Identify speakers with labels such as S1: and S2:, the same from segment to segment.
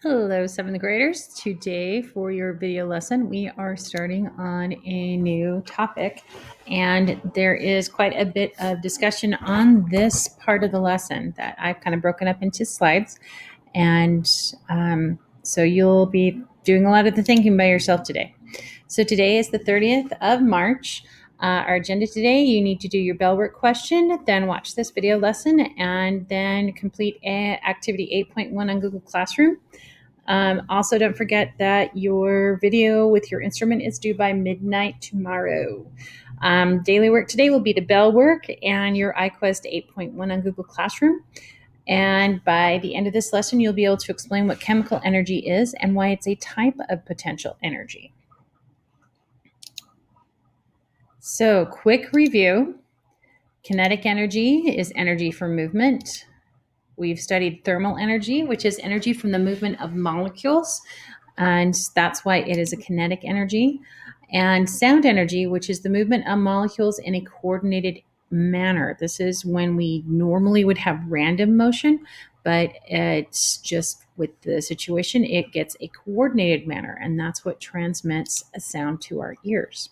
S1: Hello, seventh graders. Today for your video lesson, we are starting on a new topic, and there is quite a bit of discussion on this part of the lesson that I've kind of broken up into slides. And so you'll be doing a lot of the thinking by yourself today. So today is the 30th of March. Our agenda today, you need to do your bell work question, then watch this video lesson, and then complete activity 8.1 on Google Classroom. Also, don't forget that your video with your instrument is due by midnight tomorrow. Daily work today will be the bell work and your iQuest 8.1 on Google Classroom. And by the end of this lesson, you'll be able to explain what chemical energy is and why it's a type of potential energy. So, quick review. Kinetic energy is energy from movement. We've studied thermal energy, which is energy from the movement of molecules, and that's why it is a kinetic energy. And sound energy, which is the movement of molecules in a coordinated manner. This is when we normally would have random motion, but it's just with the situation, it gets a coordinated manner, and that's what transmits a sound to our ears.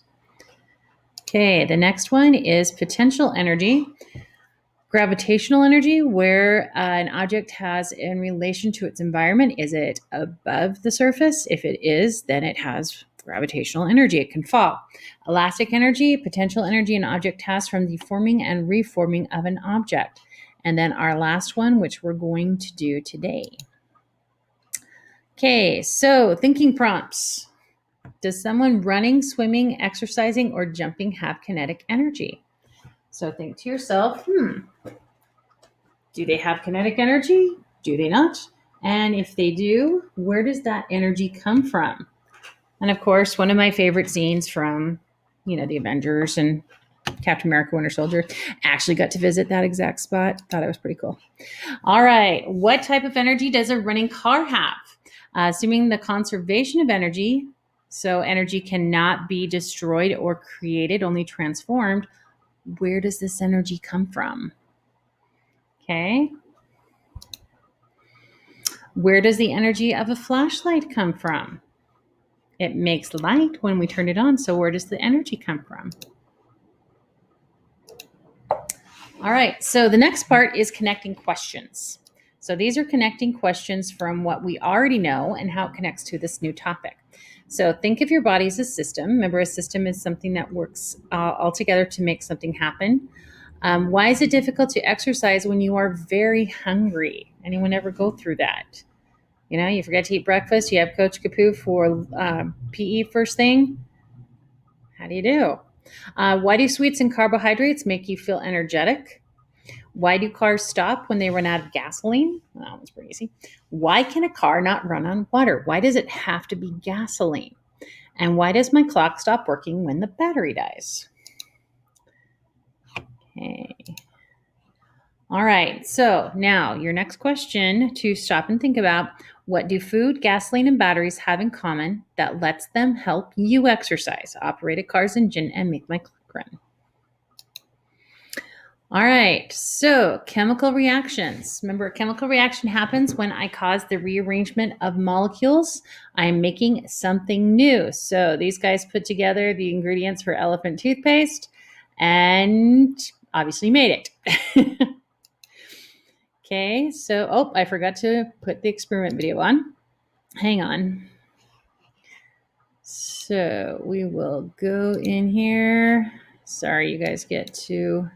S1: Okay, the next one is potential energy. Gravitational energy, where an object has in relation to its environment. Is it above the surface? If it is, then it has gravitational energy. It can fall. Elastic energy, potential energy an object has from the forming and reforming of an object. And then our last one, which we're going to do today. Okay, so thinking prompts. Does someone running, swimming, exercising, or jumping have kinetic energy? So think to yourself, do they have kinetic energy? Do they not? And if they do, where does that energy come from? And of course, one of my favorite scenes from, the Avengers and Captain America Winter Soldier, actually got to visit that exact spot. Thought it was pretty cool. All right. What type of energy does a running car have? Assuming the conservation of energy, so energy cannot be destroyed or created, only transformed, where does this energy come from? Okay. Where does the energy of a flashlight come from? It makes light when we turn it on, so where does the energy come from? All right, so the next part is connecting questions. So these are connecting questions from what we already know and how it connects to this new topic. So think of your body as a system. Remember, a system is something that works all together to make something happen. Why is it difficult to exercise when you are very hungry? Anyone ever go through that? You forget to eat breakfast. You have Coach Kapoo for PE first thing. How do you do? Why do sweets and carbohydrates make you feel energetic? Why do cars stop when they run out of gasoline? Well, that one's pretty easy. Why can a car not run on water? Why does it have to be gasoline? And why does my clock stop working when the battery dies? Okay. All right, so now your next question to stop and think about: what do food, gasoline, and batteries have in common that lets them help you exercise, operate a car's engine, and make my clock run? All right, so chemical reactions. Remember, a chemical reaction happens when I cause the rearrangement of molecules. I'm making something new. So these guys put together the ingredients for elephant toothpaste and obviously made it. Okay, so, I forgot to put the experiment video on. Hang on. So we will go in here. Sorry, you guys get to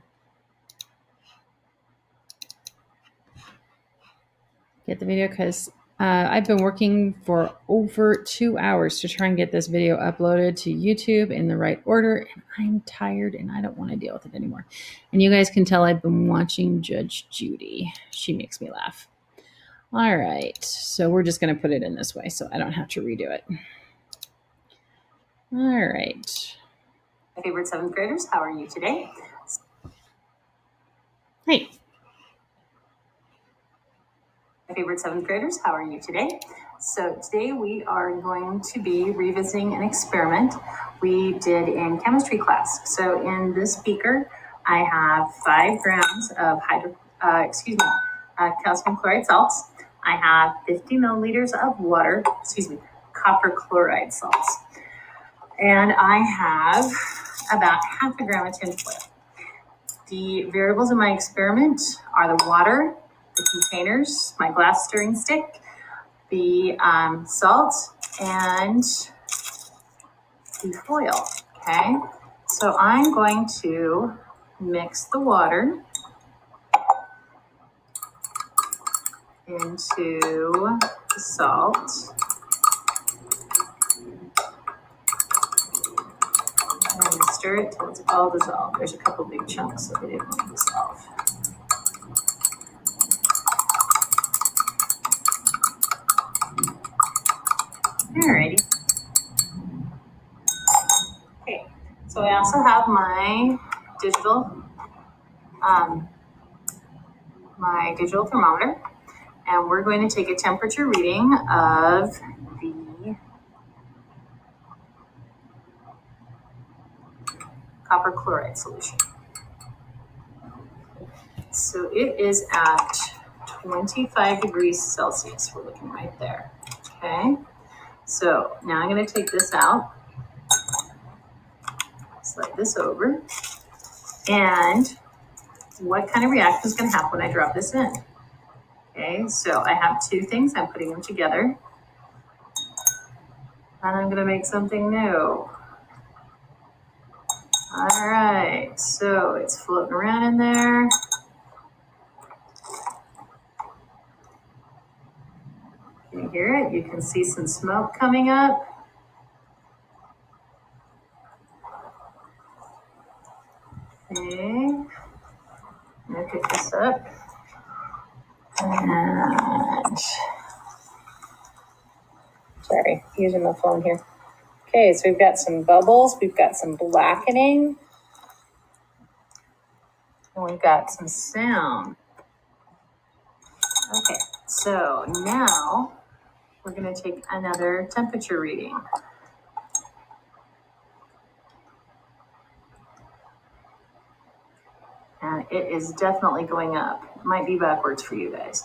S1: get the video because I've been working for over 2 hours to try and get this video uploaded to YouTube in the right order, and I'm tired and I don't want to deal with it anymore. And you guys can tell I've been watching Judge Judy. She makes me laugh. All right, so we're just going to put it in this way so I don't have to redo it. All right.
S2: My favorite seventh graders, how are you today?
S1: Hey.
S2: My favorite seventh graders, how are you today? So today we are going to be revisiting an experiment we did in chemistry class. So in this beaker, I have 5 grams of calcium chloride salts. I have 50 milliliters of water, copper chloride salts. And I have about half a gram of tinfoil. The variables in my experiment are the water, the containers, my glass stirring stick, the salt, and the foil, okay? So I'm going to mix the water into the salt. And stir it till it's all dissolved. There's a couple big chunks that I didn't want to dissolve. Alrighty. Okay, so I also have my digital thermometer, and we're going to take a temperature reading of the copper chloride solution. So it is at 25 degrees Celsius. We're looking right there. Okay, so now I'm going to take this out, slide this over, and what kind of reaction is going to happen when I drop this in? Okay, so I have two things. I'm putting them together, and I'm going to make something new. All right, so it's floating around in there. Can you hear it? You can see some smoke coming up. Okay, I'm gonna pick this up. And sorry, using my phone here. Okay, so we've got some bubbles, we've got some blackening, and we've got some sound. Okay, so now we're going to take another temperature reading. And it is definitely going up. It might be backwards for you guys.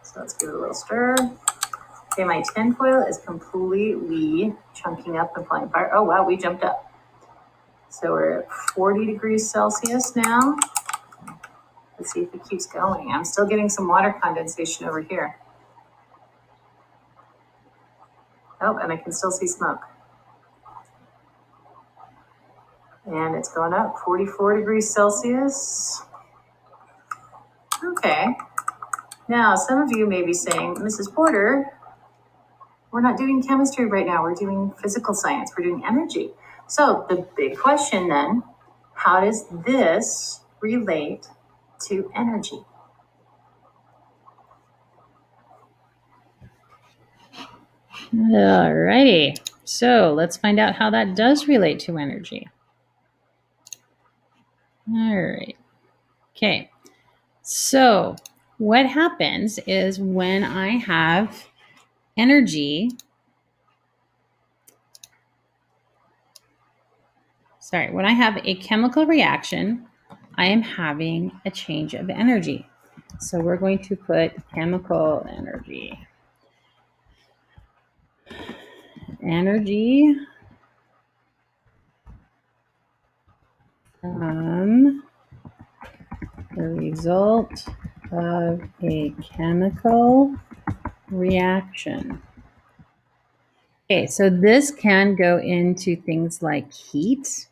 S2: So let's give it a little stir. Okay, my tinfoil is completely chunking up and flying apart. Oh, wow, we jumped up. So we're at 40 degrees Celsius now. Let's see if it keeps going. I'm still getting some water condensation over here. Oh, and I can still see smoke. And it's going up, 44 degrees Celsius. Okay. Now, some of you may be saying, Mrs. Porter, we're not doing chemistry right now. We're doing physical science. We're doing energy. So the big question then, how does this relate to energy?
S1: All righty. So let's find out how that does relate to energy. All right. Okay. So what happens is when I have energy, when I have a chemical reaction, I am having a change of energy. So we're going to put chemical energy. Energy the result of a chemical reaction. Okay, so this can go into things like heat.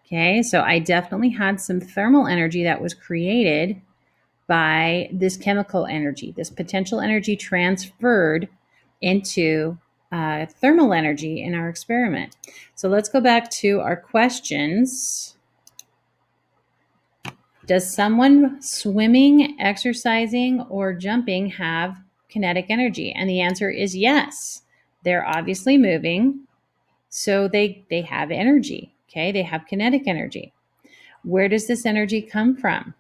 S1: Okay, so I definitely had some thermal energy that was created by this chemical energy. This potential energy transferred into thermal energy in our experiment. So let's go back to our questions. Does someone swimming, exercising, or jumping have kinetic energy? And the answer is yes. They're obviously moving, so they have energy. Okay, they have kinetic energy. Where does this energy come from?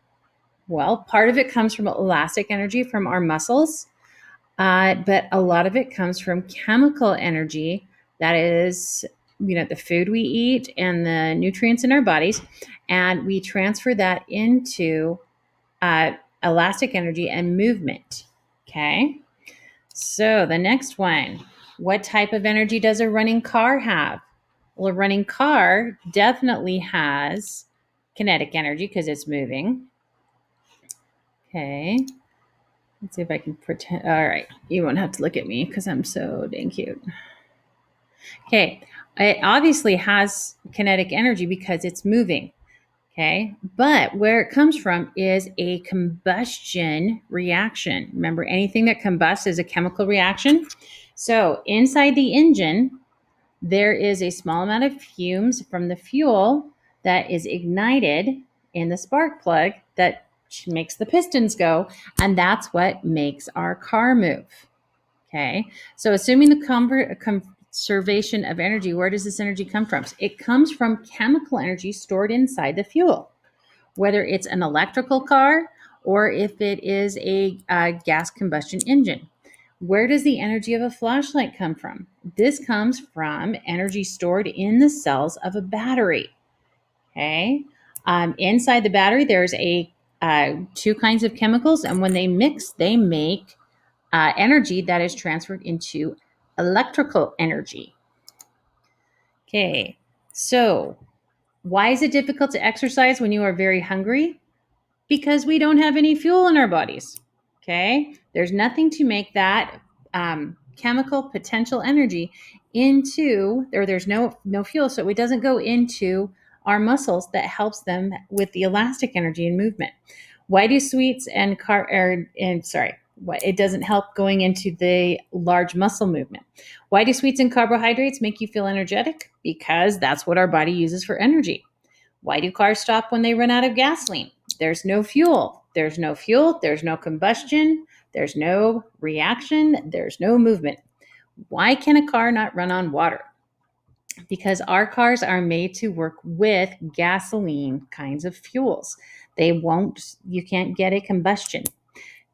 S1: Well, part of it comes from elastic energy from our muscles, but a lot of it comes from chemical energy. That is, the food we eat and the nutrients in our bodies, and we transfer that into elastic energy and movement. Okay. So the next one, what type of energy does a running car have? Well, a running car definitely has kinetic energy because it's moving. Okay. Let's see if I can pretend. All right. You won't have to look at me because I'm so dang cute. Okay. It obviously has kinetic energy because it's moving. Okay. But where it comes from is a combustion reaction. Remember, anything that combusts is a chemical reaction. So inside the engine, there is a small amount of fumes from the fuel that is ignited in the spark plug that makes the pistons go. And that's what makes our car move. Okay. So assuming the conservation of energy, where does this energy come from? It comes from chemical energy stored inside the fuel, whether it's an electrical car or if it is a gas combustion engine. Where does the energy of a flashlight come from? This comes from energy stored in the cells of a battery. Okay. Inside the battery, there's two kinds of chemicals, and when they mix, they make energy that is transferred into electrical energy. Okay. So, why is it difficult to exercise when you are very hungry? Because we don't have any fuel in our bodies. Okay. There's nothing to make that chemical potential energy into, or there's no fuel, so it doesn't go into our muscles that helps them with the elastic energy and movement. Why do sweets and it doesn't help going into the large muscle movement. Why do sweets and carbohydrates make you feel energetic? Because that's what our body uses for energy. Why do cars stop when they run out of gasoline? There's no fuel. There's no fuel. There's no combustion. There's no reaction. There's no movement. Why can a car not run on water? Because our cars are made to work with gasoline kinds of fuels. You can't get a combustion.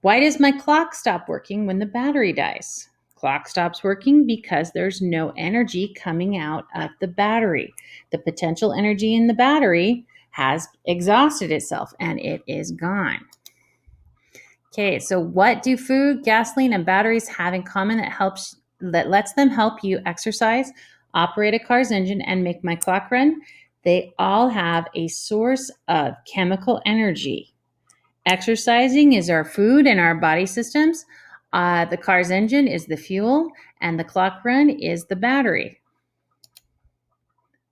S1: Why does my clock stop working when the battery dies? Clock stops working because there's no energy coming out of the battery. The potential energy in the battery has exhausted itself and it is gone. Okay, so what do food, gasoline, and batteries have in common that lets them help you exercise, operate a car's engine, and make my clock run? They all have a source of chemical energy. Exercising is our food and our body systems. The car's engine is the fuel, and the clock run is the battery.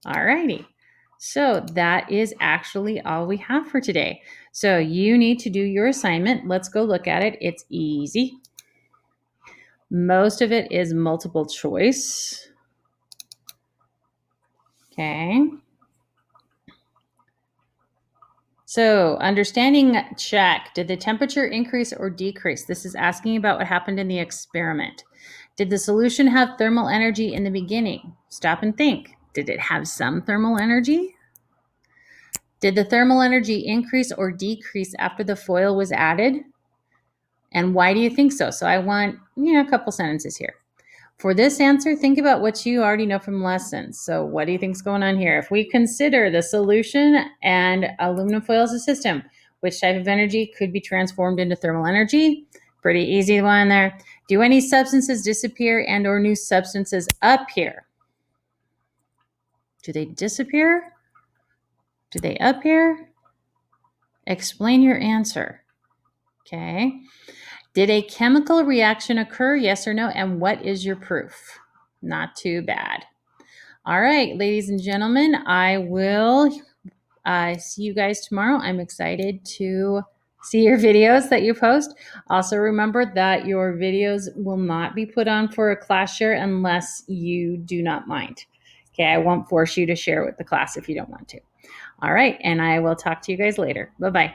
S1: All righty. So that is actually all we have for today. So you need to do your assignment. Let's go look at it. It's easy. Most of it is multiple choice. Okay. So, understanding check. Did the temperature increase or decrease? This is asking about what happened in the experiment. Did the solution have thermal energy in the beginning? Stop and think. Did it have some thermal energy? Did the thermal energy increase or decrease after the foil was added? And why do you think so? So I want, a couple sentences here. For this answer, think about what you already know from lessons. So what do you think is going on here? If we consider the solution and aluminum foil as a system, which type of energy could be transformed into thermal energy? Pretty easy one there. Do any substances disappear and or new substances appear? Do they disappear? Do they appear? Explain your answer. Okay. Did a chemical reaction occur? Yes or no? And what is your proof? Not too bad. All right, ladies and gentlemen, I will see you guys tomorrow. I'm excited to see your videos that you post. Also, remember that your videos will not be put on for a class share unless you do not mind. Okay, I won't force you to share with the class if you don't want to. All right, and I will talk to you guys later. Bye-bye.